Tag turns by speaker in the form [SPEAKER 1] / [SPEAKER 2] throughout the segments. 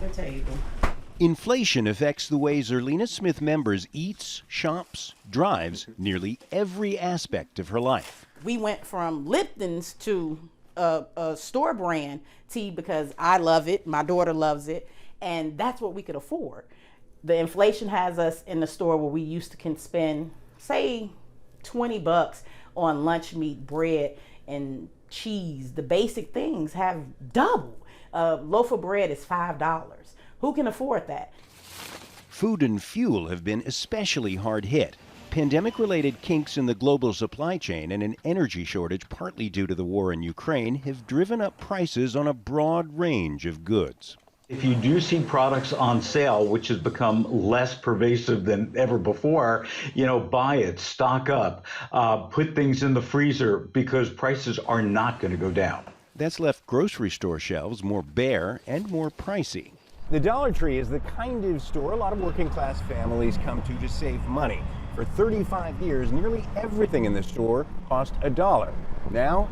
[SPEAKER 1] the table.
[SPEAKER 2] Inflation affects the way Zerlina Smith members eats, shops, drives, nearly every aspect of her life.
[SPEAKER 1] We went from Lipton's to a store brand tea because I love it, my daughter loves it, and that's what we could afford. The inflation has us in the store where we used to can spend, say, $20 on lunch meat, bread, and cheese. The basic things have doubled. A loaf of bread is $5. Who can afford that?
[SPEAKER 2] Food and fuel have been especially hard hit. Pandemic-related kinks in the global supply chain and an energy shortage partly due to the war in Ukraine have driven up prices on a broad range of goods.
[SPEAKER 3] If you do see products on sale, which has become less pervasive than ever before, buy it, stock up, put things in the freezer because prices are not going to go down.
[SPEAKER 2] That's left grocery store shelves more bare and more pricey.
[SPEAKER 4] The Dollar Tree is the kind of store a lot of working class families come to save money. For 35 years, nearly everything in the store cost $1. Now,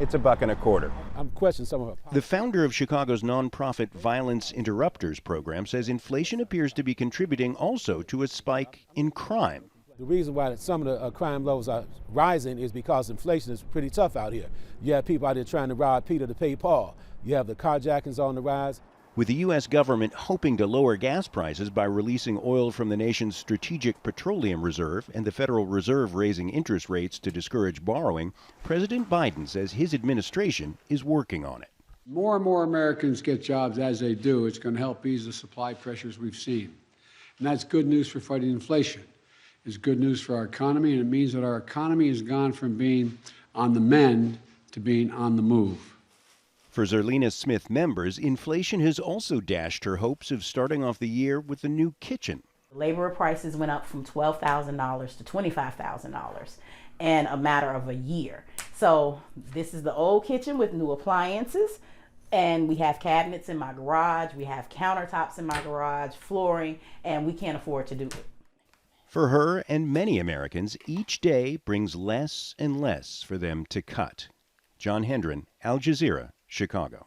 [SPEAKER 4] it's $1.25.
[SPEAKER 5] I'm questioning some of her.
[SPEAKER 2] The founder of Chicago's nonprofit Violence Interrupters program says inflation appears to be contributing also to a spike in crime.
[SPEAKER 5] The reason why some of the crime levels are rising is because inflation is pretty tough out here. You have people out there trying to rob Peter to pay Paul. You have the carjackings on the rise.
[SPEAKER 2] With the U.S. government hoping to lower gas prices by releasing oil from the nation's strategic petroleum reserve and the Federal Reserve raising interest rates to discourage borrowing, President Biden says his administration is working on it.
[SPEAKER 6] More and more Americans get jobs as they do. It's going to help ease the supply pressures we've seen. And that's good news for fighting inflation. It's good news for our economy, and it means that our economy has gone from being on the mend to being on the move.
[SPEAKER 2] For Zerlina Smith members, inflation has also dashed her hopes of starting off the year with a new kitchen.
[SPEAKER 1] Labor prices went up from $12,000 to $25,000 in a matter of a year. So this is the old kitchen with new appliances, and we have cabinets in my garage, we have countertops in my garage, flooring, and we can't afford to do it.
[SPEAKER 2] For her and many Americans, each day brings less and less for them to cut. John Hendron, Al Jazeera, Chicago.